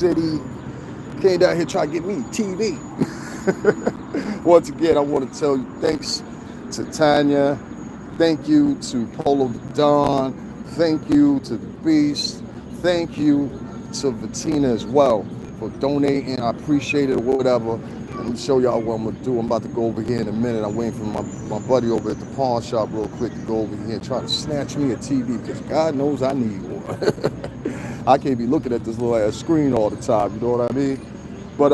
City. Came down here trying to get me TV. Once again, I want to tell you thanks to Tanya. Thank you to Polo the Don. Thank you to the Beast. Thank you to Bettina as well for donating. I appreciate it or whatever. Let me show y'all what I'm going to do. I'm about to go over here in a minute. I'm waiting for my buddy over at the pawn shop real quick to go over here and try to snatch me a TV because God knows I need one. I can't be looking at this little ass screen all the time, you know what I mean? But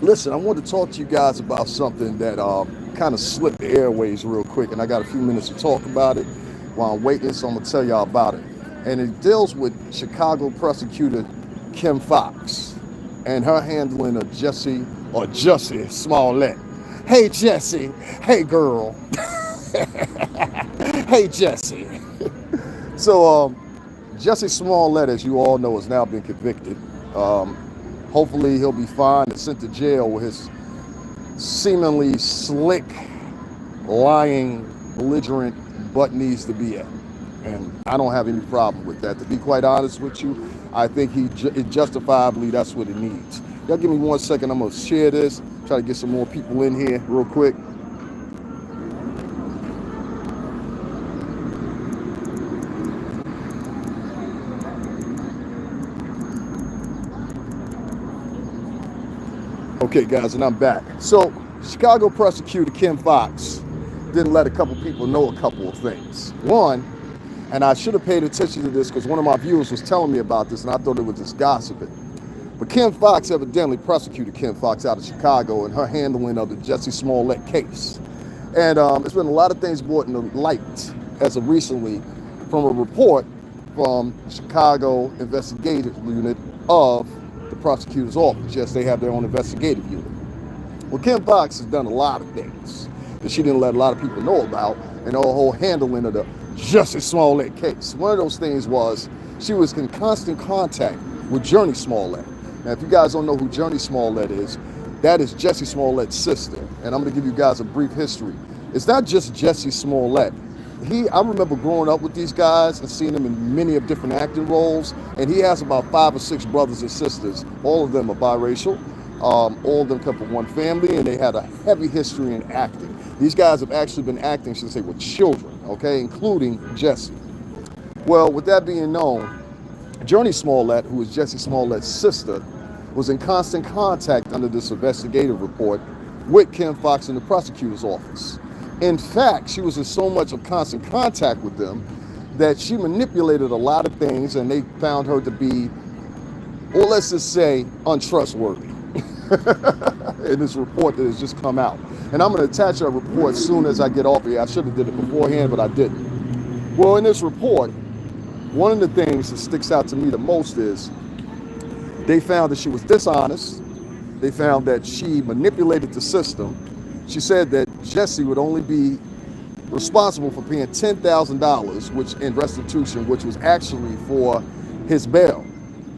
listen, I want to talk to you guys about something that kind of slipped the airways real quick, and I got a few minutes to talk about it while I'm waiting, so I'm going to tell y'all about it. And it deals with Chicago prosecutor Kim Foxx and her handling of Jussie Smollett. Hey, Jessie. Hey, girl. Hey, Jessie. So, Jussie Smollett, as you all know, has now been convicted. Hopefully he'll be fined and sent to jail where his seemingly slick, lying, belligerent butt needs to be at. And I don't have any problem with that. To be quite honest with you, I think justifiably that's what it needs. Y'all give me 1 second. I'm going to share this, try to get some more people in here real quick. Okay, guys, and I'm back. So, Chicago prosecutor Kim Foxx didn't let a couple people know a couple of things. One, and I should have paid attention to this because one of my viewers was telling me about this and I thought it was just gossiping. But Kim Foxx, evidently prosecuted Kim Foxx out of Chicago and her handling of the Jussie Smollett case. And there's been a lot of things brought into light as of recently from a report from the Chicago investigative unit of the prosecutor's office. Yes, they have their own investigative unit. Well, Kim Foxx has done a lot of things that she didn't let a lot of people know about and the whole handling of the Jussie Smollett case. One of those things was she was in constant contact with Jurnee Smollett. Now, if you guys don't know who Jurnee Smollett is, that is Jussie Smollett's sister. And I'm going to give you guys a brief history. It's not just Jussie Smollett. I remember growing up with these guys and seeing them in many of different acting roles, and he has about 5 or 6 brothers and sisters. All of them are biracial. All of them come from one family, and they had a heavy history in acting. These guys have actually been acting since they were children, okay, including Jessie. Well, with that being known, Jurnee Smollett, who is Jussie Smollett's sister, was in constant contact under this investigative report with Kim Foxx in the prosecutor's office. In fact, she was in so much of constant contact with them that she manipulated a lot of things, and they found her to be, well, let's just say, untrustworthy in this report that has just come out. And I'm going to attach that report as soon as I get off here. I should have did it beforehand, but I didn't. Well, in this report, one of the things that sticks out to me the most is they found that she was dishonest. They found that she manipulated the system. She said that Jessie would only be responsible for paying $10,000, which in restitution, which was actually for his bail.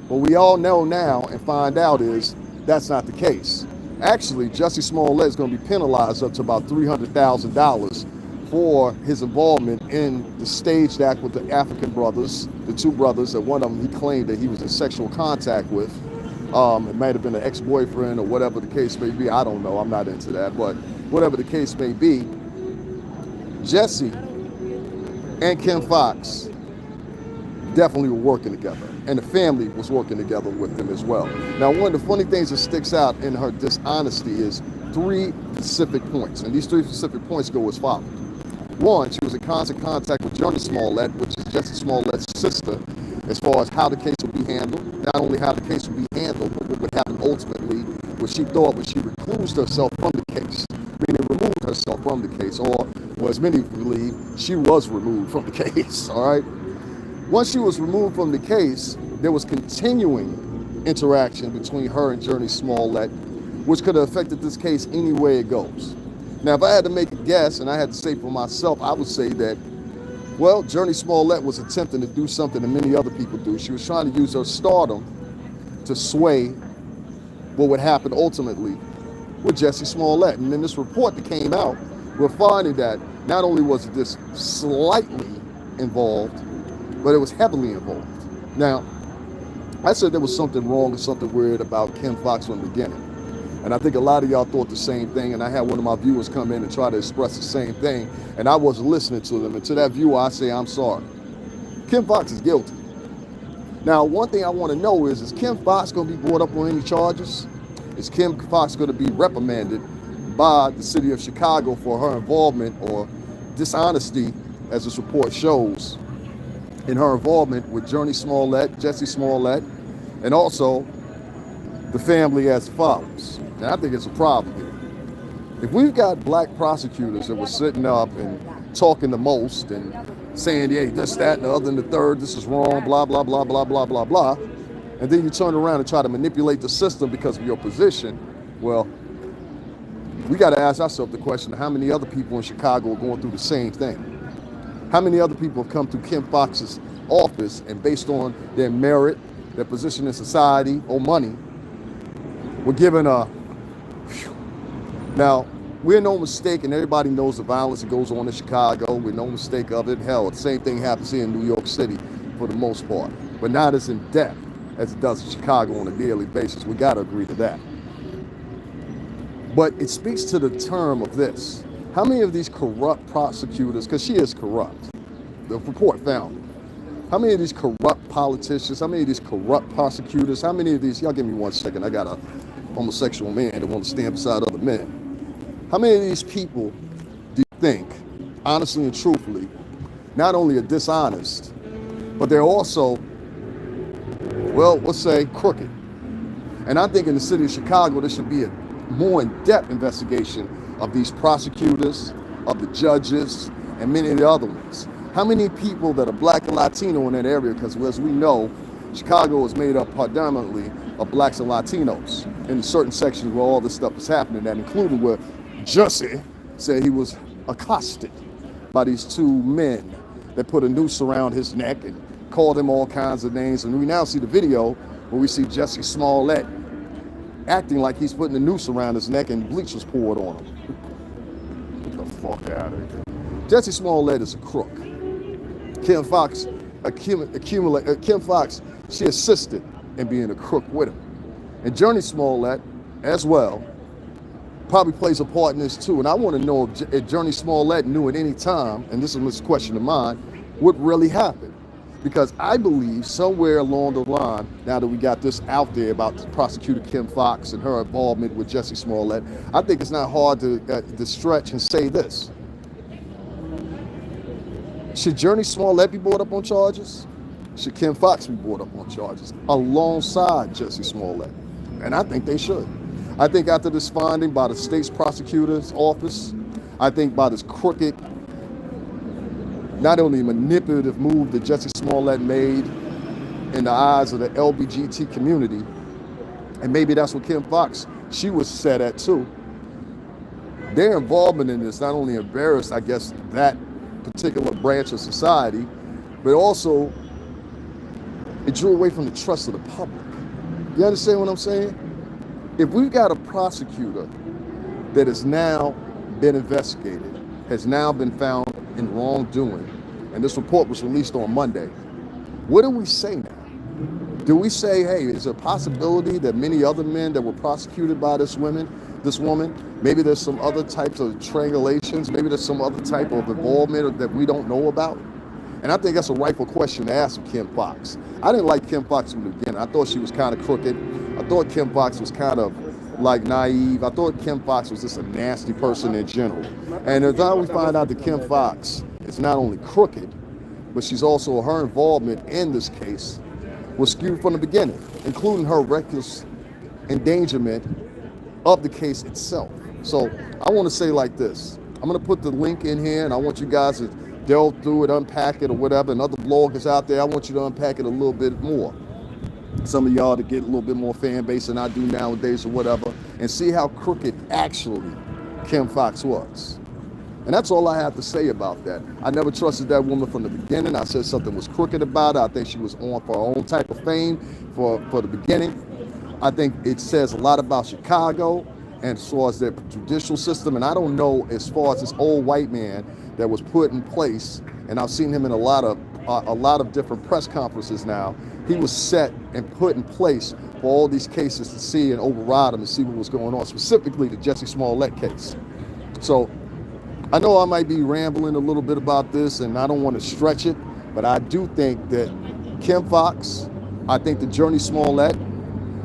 What we all know now and find out is that's not the case. Actually, Jussie Smollett is going to be penalized up to about $300,000 for his involvement in the staged act with the African brothers, the 2 brothers that one of them he claimed that he was in sexual contact with. It might have been an ex-boyfriend or whatever the case may be. I don't know. I'm not into that. But whatever the case may be, Jessie and Kim Foxx definitely were working together. And the family was working together with them as well. Now, one of the funny things that sticks out in her dishonesty is 3 specific points. And these 3 specific points go as follows. One, she was in constant contact with Jurnee Smollett, which is Jussie Smollett's sister, as far as how the case would be handled. Not only how the case would be handled, but what would happen ultimately, what she thought was she reclused herself from the case, meaning removed herself from the case, or as many believe, she was removed from the case, all right? Once she was removed from the case, there was continuing interaction between her and Jurnee Smollett, which could have affected this case any way it goes. Now, if I had to make a guess, and I had to say for myself, I would say that, well, Jurnee Smollett was attempting to do something that many other people do. She was trying to use her stardom to sway what would happen ultimately with Jussie Smollett. And in this report that came out, we're finding that not only was this slightly involved, but it was heavily involved. Now, I said there was something wrong and something weird about Kim Fox from the beginning. And I think a lot of y'all thought the same thing, and I had one of my viewers come in and try to express the same thing, and I wasn't listening to them. And to that viewer, I say, I'm sorry. Kim Fox is guilty. Now, one thing I want to know is Kim Fox going to be brought up on any charges? Is Kim Fox going to be reprimanded by the city of Chicago for her involvement or dishonesty, as this report shows, in her involvement with Jussie Smollett, and also the family as follows? And I think it's a problem here. If we've got black prosecutors that were sitting up and talking the most and saying, yeah, this, that, and the other, and the third, this is wrong, blah, blah, blah, blah, blah, blah, blah, and then you turn around and try to manipulate the system because of your position, well, we got to ask ourselves the question, how many other people in Chicago are going through the same thing? How many other people have come through Kim Fox's office and based on their merit, their position in society, or money, were given a... Now, we're no mistake, and everybody knows the violence that goes on in Chicago. We're no mistake of it. Hell, the same thing happens here in New York City for the most part, but not as in depth as it does in Chicago on a daily basis. We got to agree to that. But it speaks to the term of this. How many of these corrupt prosecutors, because she is corrupt, the report found it. How many of these corrupt politicians, how many of these corrupt prosecutors, how many of these, y'all give me 1 second, I got a homosexual man that wants to stand beside other men. How many of these people do you think, honestly and truthfully, not only are dishonest, but they're also, well, let's say crooked? And I think in the city of Chicago, there should be a more in-depth investigation of these prosecutors, of the judges, and many of the other ones. How many people that are black and Latino in that area? Because as we know, Chicago is made up predominantly of blacks and Latinos in certain sections where all this stuff is happening, and including where JESSIE said he was accosted by these two men that put a noose around his neck and called him all kinds of names. And we now see the video where we see JESSIE Smollett acting like he's putting a noose around his neck and bleach was poured on him. Get the fuck out of here. JESSIE Smollett is a crook. Kim Fox, Kim Fox, she assisted in being a crook with him. And Jussie Smollett, as well, probably plays a part in this too. And I want to know if Jussie Smollett knew at any time, and this is a question of mine, what really happened. Because I believe somewhere along the line, now that we got this out there about prosecutor Kim Fox and her involvement with Jussie Smollett, I think it's not hard to stretch and say this. Should Jussie Smollett be brought up on charges? Should Kim Fox be brought up on charges alongside Jussie Smollett? And I think they should. I think after this finding by the state's prosecutor's office, I think by this crooked, not only manipulative move that Jussie Smollett made in the eyes of the LGBT community, and maybe that's what Kim Fox, she was set at too. Their involvement in this not only embarrassed, I guess, that particular branch of society, but also it drew away from the trust of the public. You understand what I'm saying? If we've got a prosecutor that has now been investigated, has now been found in wrongdoing, and this report was released on Monday, what do we say now? Do we say, hey, is there a possibility that many other men that were prosecuted by this woman, maybe there's some other types of triangulations, maybe there's some other type of involvement that we don't know about? And I think that's a rightful question to ask of Kim Fox. I didn't like Kim Fox from the beginning. I thought she was kind of crooked. I thought Kim Fox was kind of like naive. I thought Kim Fox was just a nasty person in general. And as now we find out that Kim Fox is not only crooked, but she's also, her involvement in this case was skewed from the beginning, including her reckless endangerment of the case itself. So I want to say like this. I'm going to put the link in here, and I want you guys to delve through it, unpack it or whatever, and other bloggers out there, I want you to unpack it a little bit more. Some of y'all to get a little bit more fan base than I do nowadays or whatever, and see how crooked actually Kim Fox was. And that's all I have to say about that. I never trusted that woman from the beginning. I said something was crooked about her. I think she was on for her own type of fame for the beginning. I think it says a lot about Chicago and as far as their judicial system. And I don't know, as far as this old white man that was put in place, and I've seen him in a lot of different press conferences now, he was set and put in place for all these cases to see and override them and see what was going on, specifically the Jussie Smollett case. So I know I might be rambling a little bit about this, and I don't want to stretch it, but I do think that Kim Foxx, I think that Journey Smollett,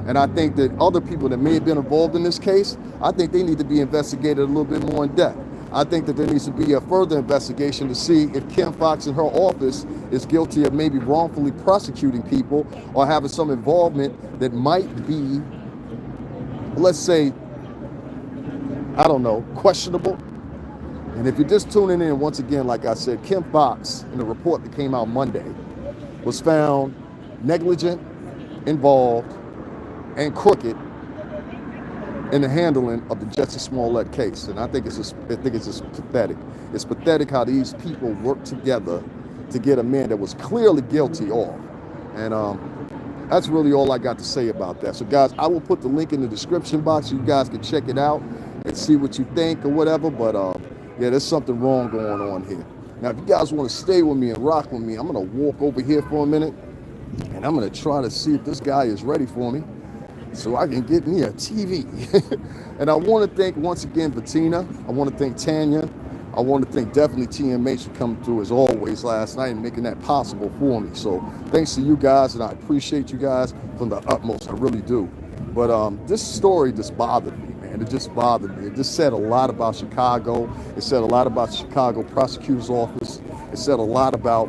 and I think that other people that may have been involved in this case, I think they need to be investigated a little bit more in depth. I think that there needs to be a further investigation to see if Kim Foxx in her office is guilty of maybe wrongfully prosecuting people or having some involvement that might be, let's say, I don't know, questionable. And if you're just tuning in, once again, like I said, Kim Foxx, in the report that came out Monday, was found negligent, involved, and crooked in the handling of the Jussie Smollett case. And I think it's just pathetic. It's pathetic how these people work together to get a man that was clearly guilty off. And that's really all I got to say about that. So guys, I will put the link in the description box so you guys can check it out and see what you think or whatever. But yeah, there's something wrong going on here. Now, if you guys want to stay with me and rock with me, I'm going to walk over here for a minute and I'm going to try to see if this guy is ready for me, so I can get me a TV. And I want to thank once again Bettina. I want to thank Tanya. I want to thank definitely TMH for coming through as always last night and making that possible for me. So thanks to you guys, and I appreciate you guys from the utmost. I really do. But this story just bothered me, man. It just bothered me. It just said a lot about Chicago. It said a lot about the Chicago prosecutor's office. It said a lot about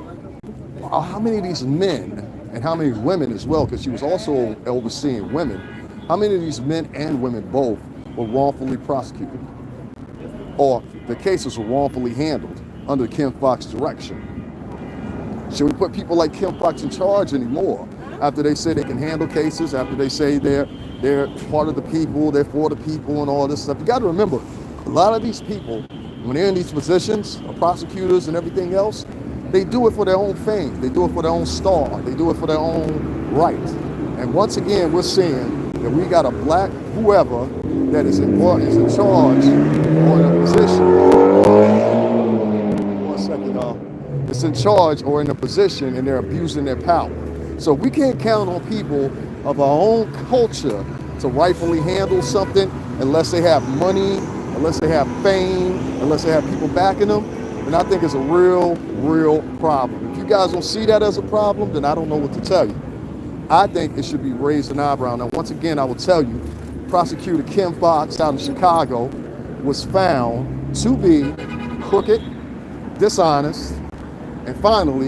how many of these men and how many women as well, because she was also overseeing women. How many of these men and women both were wrongfully prosecuted, or the cases were wrongfully handled under Kim Foxx's direction? Should we put people like Kim Foxx in charge anymore after they say they can handle cases, after they say they're part of the people, they're for the people and all this stuff? You got to remember, a lot of these people, when they're in these positions of prosecutors and everything else, they do it for their own fame. They do it for their own star. They do it for their own right. And once again, we're seeing that we got a black whoever that is in charge or in a position. One second, it's in charge or in a position, and they're abusing their power. So we can't count on people of our own culture to rightfully handle something unless they have money, unless they have fame, unless they have people backing them. And I think it's a real problem. If you guys don't see that as a problem, then I don't know what to tell you. I think it should be raised an eyebrow. Now, once again, I will tell you, Prosecutor Kim Foxx out in Chicago was found to be crooked, dishonest, and finally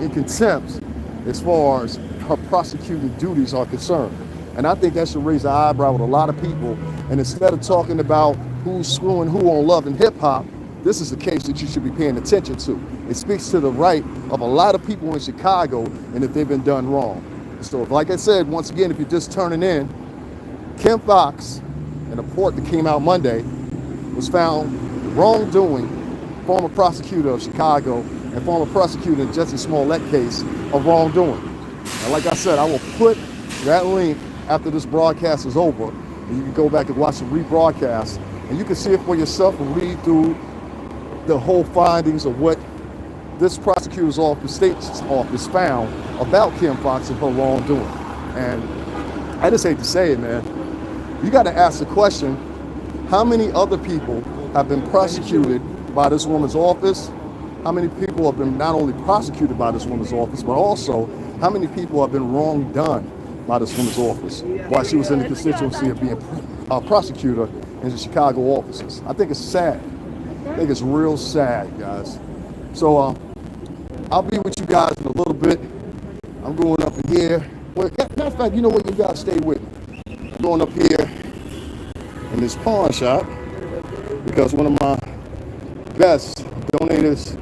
in contempt as far as her prosecuting duties are concerned. And I think that should raise an eyebrow with a lot of people. And instead of talking about who's screwing who on Love and Hip Hop, this is the case that you should be paying attention to. It speaks to the right of a lot of people in Chicago and if they've been done wrong. So like I said, once again, if you're just turning in, Kim Foxx, in a report that came out Monday, was found wrongdoing former prosecutor of Chicago and former prosecutor in Jussie Smollett case of wrongdoing. And like I said, I will put that link after this broadcast is over, and you can go back and watch the rebroadcast, and you can see it for yourself and read through the whole findings of what this prosecutor's office, state's office, found about Kim Foxx and her wrongdoing. And I just hate to say it, man. You got to ask the question, how many other people have been prosecuted by this woman's office? How many people have been not only prosecuted by this woman's office, but also how many people have been wrong done by this woman's office while she was in the constituency of being a prosecutor in the Chicago offices? I think it's sad. I think it's real sad, guys. So I'll be with you guys in a little bit. I'm going up in here. Well, matter of fact, you know what? You guys stay with me. I'm going up here in this pawn shop because one of my best donators,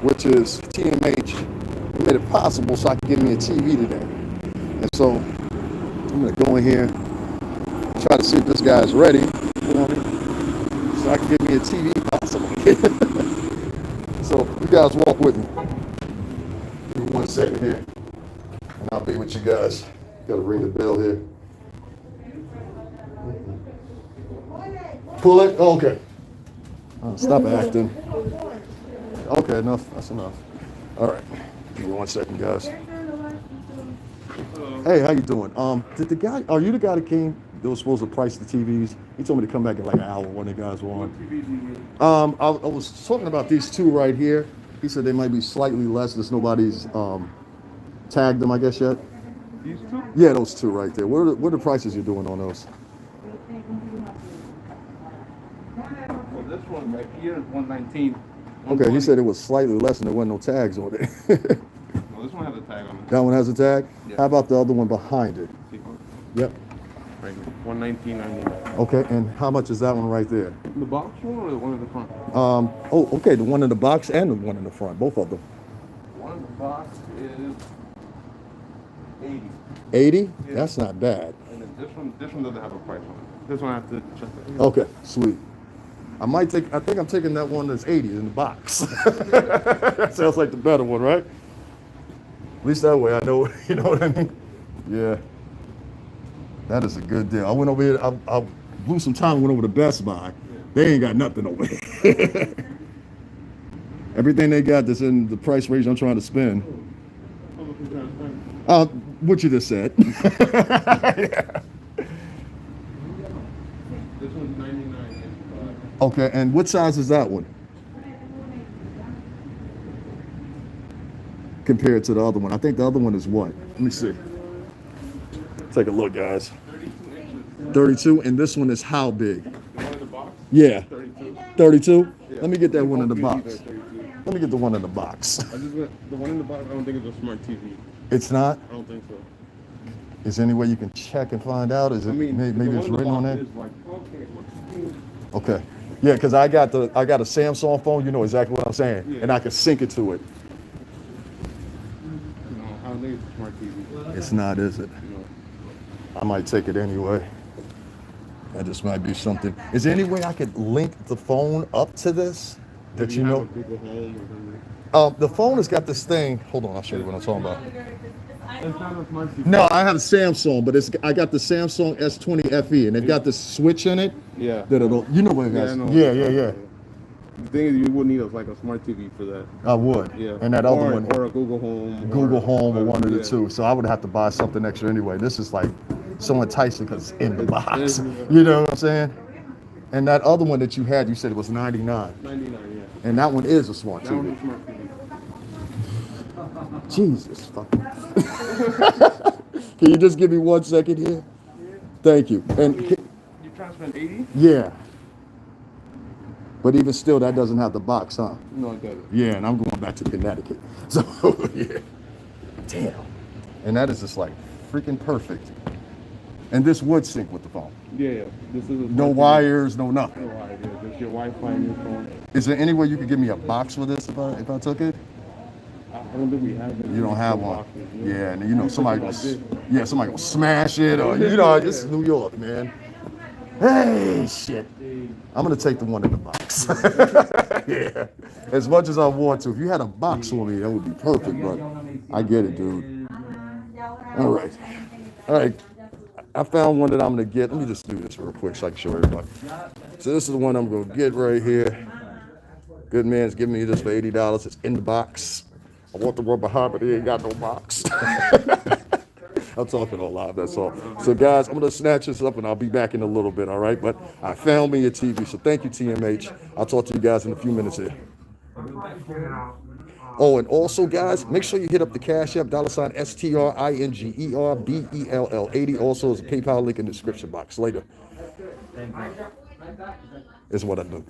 which is TMH, made it possible so I can get me a TV today. And so I'm going to go in here, try to see if this guy's ready for me so I can get me a TV possible. So you guys walk with me. Give me 1 second here, and I'll be with you guys. Got to ring the bell here. Pull it? Oh, okay. Oh, stop acting. Okay, enough. That's enough. All right. Give me 1 second, guys. Hey, how you doing? Did the guy? Are you the guy that came? That was supposed to price the TVs. He told me to come back in like an hour. One of the guys were on. I was talking about these two right here. He said they might be slightly less. There's nobody's tagged them, I guess, yet. These two? Yeah, those two right there. What are the prices you're doing on those? Well, this one right here is 119. Okay, he said it was slightly less and there wasn't no tags on it. Well, this one has a tag on it. That one has a tag? Yeah. How about the other one behind it? Yep. Right here. 119.99. Okay, and how much is that one right there? The box one or the one in the front? Oh, okay, the one in the box and the one in the front, both of them. One in the box is 80. 80? Yeah. That's not bad. And then this one doesn't have a price on it. This one I have to check it. Okay, sweet. I think I'm taking that one that's 80 in the box. That sounds like the better one, right? At least that way I know, you know what I mean? Yeah. That is a good deal. I went over here, I blew some time and went over to Best Buy. They ain't got nothing over here. Everything they got that's in the price range I'm trying to spend. What you just said. Yeah. This one's 99. Okay, and what size is that one? Compared to the other one. I think the other one is what? Let me see. Take a look, guys. 32, and this one is how big? The one in the box? Yeah. 32. 32? Yeah. Let me get that one in the Both box. TVs are 32. Let me get the one in the box. The one in the box, I don't think it's a smart TV. It's not? I don't think so. Is there any way you can check and find out? Is it maybe it's written on there? Okay. Yeah, because I got a Samsung phone, you know exactly what I'm saying. Yeah. And I can sync it to it. No, I don't think it's a smart TV. It's not, is it? No. I might take it anyway. That just might be something. Is there any way I could link the phone up to this? That you know? Google Home or something. The phone has got this thing. Hold on, I'll show you what I'm talking about. It's not a smart TV. No, I have a Samsung, but I got the Samsung S20 FE, and they've got this switch in it. Yeah. That it'll, you know what it Yeah, I has. know. Yeah. The thing is, you would need a smart TV for that. I would. Yeah. And that other one, or a Google Home. Google Home or one of the yeah. two. So I would have to buy something extra anyway. This is like so enticing because it's in the box. You know what I'm saying? And that other one that you had, you said it was 99. 99, yeah. And that one is a smart That one TV. is smart TV. Jesus fucking. Can you just give me 1 second here? Thank you. And You trying to spend 80? yeah. But even still, that doesn't have the box, huh? No, it doesn't. Yeah, and I'm going back to Connecticut. So, yeah. Damn. And that is just like freaking perfect. And this would sync with the phone. Yeah. This is a No smart TV. wires, no nothing. No wires, yeah. Just your Wi-Fi and your phone. Is there any way you could give me a box for this if I took it? I don't think we have it. You don't have one. Boxes, Yeah, and you know somebody Like this. somebody gonna smash it, or you know, this is New York, man. Hey, shit. I'm gonna take the one in the box. Yeah, as much as I want to. If you had a box for me, that would be perfect. But I get it, dude. All right. I found one that I'm gonna get. Let me just do this real quick so I can show everybody. So this is the one I'm gonna get right here. Good man's giving me this for $80. It's in the box. I want the one behind, but he ain't got no box. I'm talking a lot, that's all. So guys, I'm gonna snatch this up and I'll be back in a little bit, all right? But I found me a TV, so thank you, TMH. I'll talk to you guys in a few minutes here. Oh, and also, guys, make sure you hit up the Cash App, $STRINGERBELL80. Also, there's a PayPal link in the description box. Later. Is what I do.